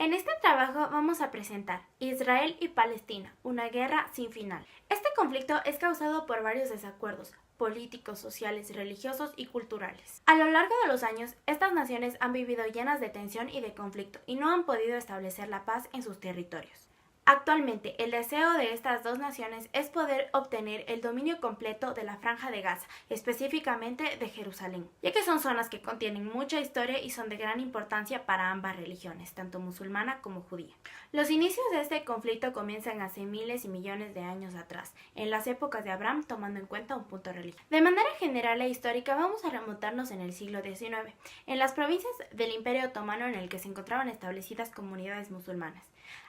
En este trabajo vamos a presentar Israel y Palestina, una guerra sin final. Este conflicto es causado por varios desacuerdos políticos, sociales, religiosos y culturales. A lo largo de los años, estas naciones han vivido llenas de tensión y de conflicto y no han podido establecer la paz en sus territorios. Actualmente, el deseo de estas dos naciones es poder obtener el dominio completo de la Franja de Gaza, específicamente de Jerusalén, ya que son zonas que contienen mucha historia y son de gran importancia para ambas religiones, tanto musulmana como judía. Los inicios de este conflicto comienzan hace miles y millones de años atrás, en las épocas de Abraham, tomando en cuenta un punto religioso. De manera general e histórica, vamos a remontarnos en el siglo XIX, en las provincias del Imperio Otomano en el que se encontraban establecidas comunidades musulmanas.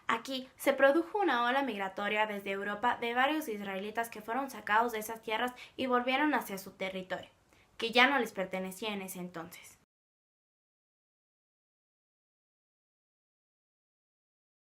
Aquí se produjo una ola migratoria desde Europa de varios israelitas que fueron sacados de esas tierras y volvieron hacia su territorio, que ya no les pertenecía en ese entonces.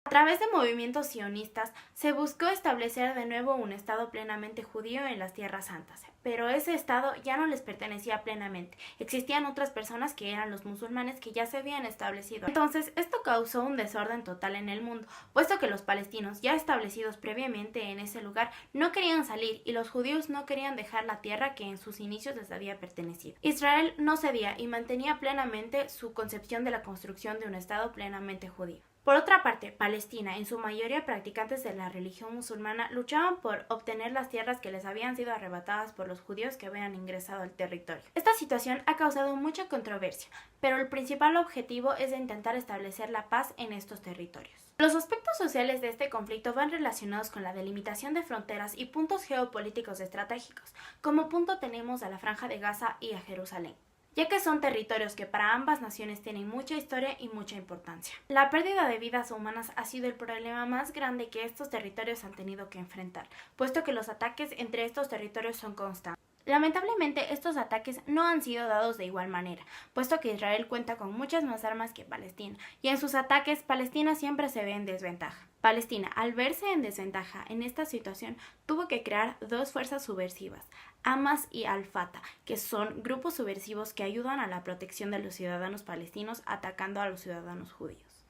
A través de movimientos sionistas se buscó establecer de nuevo un estado plenamente judío en las Tierras Santas, pero ese estado ya no les pertenecía plenamente. Existían otras personas que eran los musulmanes que ya se habían establecido. Entonces, esto causó un desorden total en el mundo, puesto que los palestinos ya establecidos previamente en ese lugar no querían salir y los judíos no querían dejar la tierra que en sus inicios les había pertenecido. Israel no cedía y mantenía plenamente su concepción de la construcción de un estado plenamente judío. Por otra parte, Palestina, en su mayoría practicantes de la religión musulmana, luchaban por obtener las tierras que les habían sido arrebatadas por los judíos que habían ingresado al territorio. Esta situación ha causado mucha controversia, pero el principal objetivo es de intentar establecer la paz en estos territorios. Los aspectos sociales de este conflicto van relacionados con la delimitación de fronteras y puntos geopolíticos estratégicos. Como punto tenemos a la Franja de Gaza y a Jerusalén, ya que son territorios que para ambas naciones tienen mucha historia y mucha importancia. La pérdida de vidas humanas ha sido el problema más grande que estos territorios han tenido que enfrentar, puesto que los ataques entre estos territorios son constantes. Lamentablemente, estos ataques no han sido dados de igual manera, puesto que Israel cuenta con muchas más armas que Palestina, y en sus ataques Palestina siempre se ve en desventaja. Palestina, al verse en desventaja en esta situación, tuvo que crear dos fuerzas subversivas, Hamas y Al-Fatah, que son grupos subversivos que ayudan a la protección de los ciudadanos palestinos atacando a los ciudadanos judíos.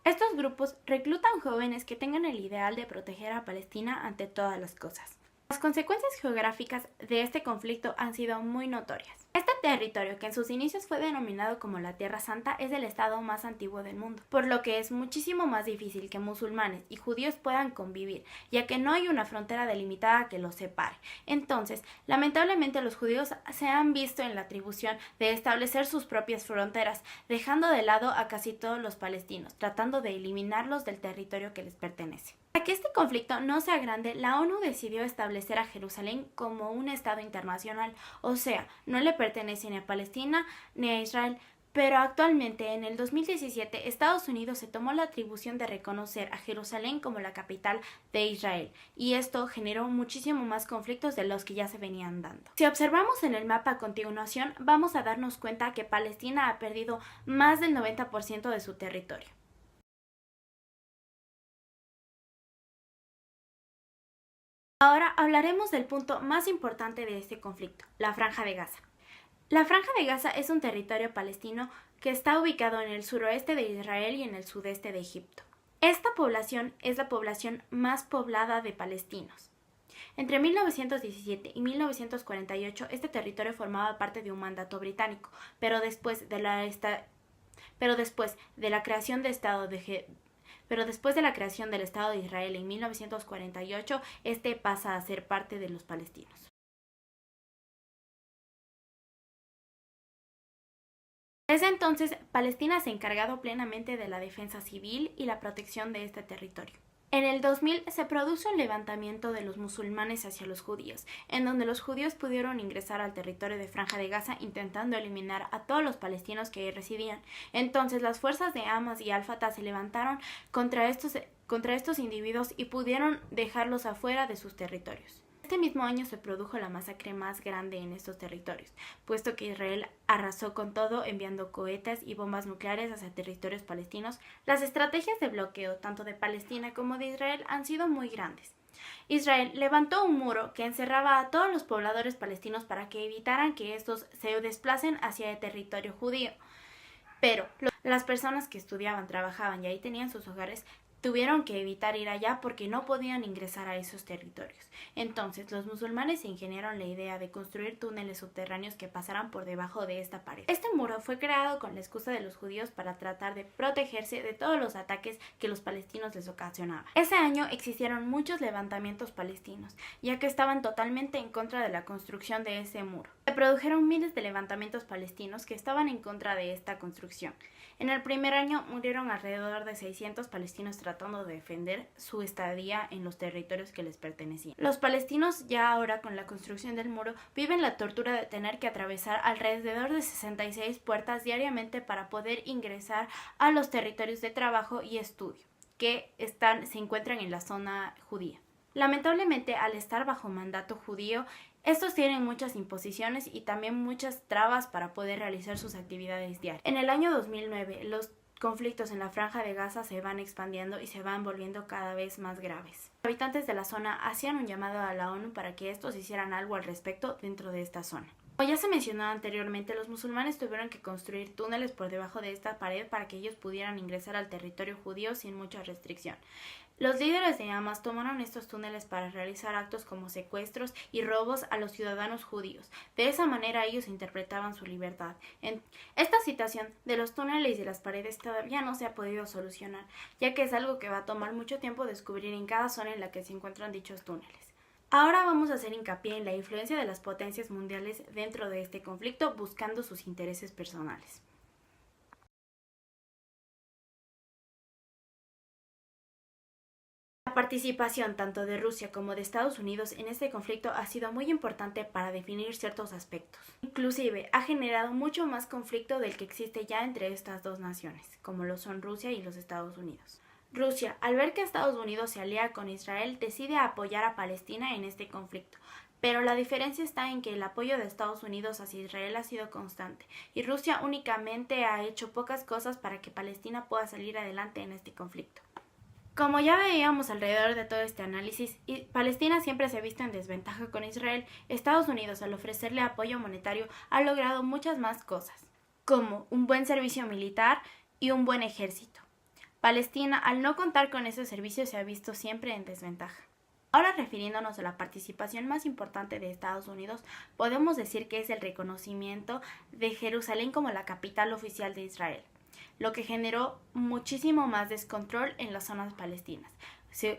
Estos grupos reclutan jóvenes que tengan el ideal de proteger a Palestina ante todas las cosas. Las consecuencias geográficas de este conflicto han sido muy notorias. Este territorio, que en sus inicios fue denominado como la Tierra Santa, es el estado más antiguo del mundo, por lo que es muchísimo más difícil que musulmanes y judíos puedan convivir, ya que no hay una frontera delimitada que los separe. Entonces, lamentablemente los judíos se han visto en la atribución de establecer sus propias fronteras, dejando de lado a casi todos los palestinos, tratando de eliminarlos del territorio que les pertenece. Para que este conflicto no sea grande, la ONU decidió establecer a Jerusalén como un estado internacional, o sea, no le pertenece ni a Palestina ni a Israel, pero actualmente en el 2017 Estados Unidos se tomó la atribución de reconocer a Jerusalén como la capital de Israel, y esto generó muchísimo más conflictos de los que ya se venían dando. Si observamos en el mapa a continuación, vamos a darnos cuenta que Palestina ha perdido más del 90% de su territorio. Ahora hablaremos del punto más importante de este conflicto, la Franja de Gaza. La Franja de Gaza es un territorio palestino que está ubicado en el suroeste de Israel y en el sudeste de Egipto. Esta población es la población más poblada de palestinos. Entre 1917 y 1948 este territorio formaba parte de un mandato británico, pero después de la creación del Estado de Israel en 1948, este pasa a ser parte de los palestinos. Desde entonces, Palestina se ha encargado plenamente de la defensa civil y la protección de este territorio. En el 2000 se produjo un levantamiento de los musulmanes hacia los judíos, en donde los judíos pudieron ingresar al territorio de Franja de Gaza intentando eliminar a todos los palestinos que ahí residían. Entonces las fuerzas de Hamas y Al-Fatah se levantaron contra estos individuos y pudieron dejarlos afuera de sus territorios. Este mismo año se produjo la masacre más grande en estos territorios, puesto que Israel arrasó con todo enviando cohetes y bombas nucleares hacia territorios palestinos. Las estrategias de bloqueo tanto de Palestina como de Israel han sido muy grandes. Israel levantó un muro que encerraba a todos los pobladores palestinos para que evitaran que estos se desplacen hacia el territorio judío. Pero Las personas que estudiaban, trabajaban y ahí tenían sus hogares tuvieron que evitar ir allá porque no podían ingresar a esos territorios. Entonces, los musulmanes se ingeniaron la idea de construir túneles subterráneos que pasaran por debajo de esta pared. Este muro fue creado con la excusa de los judíos para tratar de protegerse de todos los ataques que los palestinos les ocasionaban. Ese año existieron muchos levantamientos palestinos, ya que estaban totalmente en contra de la construcción de ese muro. Se produjeron miles de levantamientos palestinos que estaban en contra de esta construcción. En el primer año murieron alrededor de 600 palestinos tratando de defender su estadía en los territorios que les pertenecían. Los palestinos, ya ahora con la construcción del muro, viven la tortura de tener que atravesar alrededor de 66 puertas diariamente para poder ingresar a los territorios de trabajo y estudio que se encuentran en la zona judía. Lamentablemente, al estar bajo mandato judío, estos tienen muchas imposiciones y también muchas trabas para poder realizar sus actividades diarias. En el año 2009, los conflictos en la Franja de Gaza se van expandiendo y se van volviendo cada vez más graves. Los habitantes de la zona hacían un llamado a la ONU para que estos hicieran algo al respecto dentro de esta zona. Como ya se mencionó anteriormente, los musulmanes tuvieron que construir túneles por debajo de esta pared para que ellos pudieran ingresar al territorio judío sin mucha restricción. Los líderes de Hamas tomaron estos túneles para realizar actos como secuestros y robos a los ciudadanos judíos. De esa manera ellos interpretaban su libertad. Esta situación de los túneles y las paredes todavía no se ha podido solucionar, ya que es algo que va a tomar mucho tiempo descubrir en cada zona en la que se encuentran dichos túneles. Ahora vamos a hacer hincapié en la influencia de las potencias mundiales dentro de este conflicto buscando sus intereses personales. La participación tanto de Rusia como de Estados Unidos en este conflicto ha sido muy importante para definir ciertos aspectos. Inclusive ha generado mucho más conflicto del que existe ya entre estas dos naciones, como lo son Rusia y los Estados Unidos. Rusia, al ver que Estados Unidos se alía con Israel, decide apoyar a Palestina en este conflicto. Pero la diferencia está en que el apoyo de Estados Unidos hacia Israel ha sido constante y Rusia únicamente ha hecho pocas cosas para que Palestina pueda salir adelante en este conflicto. Como ya veíamos alrededor de todo este análisis, Palestina siempre se ha visto en desventaja con Israel. Estados Unidos, al ofrecerle apoyo monetario, ha logrado muchas más cosas, como un buen servicio militar y un buen ejército. Palestina, al no contar con esos servicios, se ha visto siempre en desventaja. Ahora, refiriéndonos a la participación más importante de Estados Unidos, podemos decir que es el reconocimiento de Jerusalén como la capital oficial de Israel, lo que generó muchísimo más descontrol en las zonas palestinas.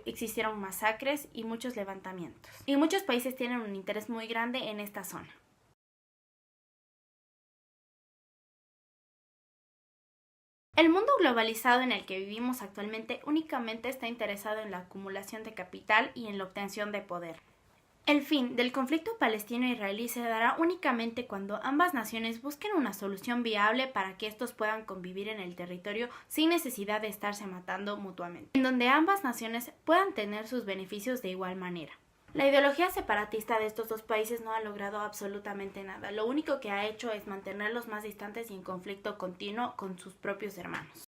Existieron masacres y muchos levantamientos. Y muchos países tienen un interés muy grande en esta zona. El mundo globalizado en el que vivimos actualmente únicamente está interesado en la acumulación de capital y en la obtención de poder. El fin del conflicto palestino-israelí se dará únicamente cuando ambas naciones busquen una solución viable para que estos puedan convivir en el territorio sin necesidad de estarse matando mutuamente, en donde ambas naciones puedan tener sus beneficios de igual manera. La ideología separatista de estos dos países no ha logrado absolutamente nada. Lo único que ha hecho es mantenerlos más distantes y en conflicto continuo con sus propios hermanos.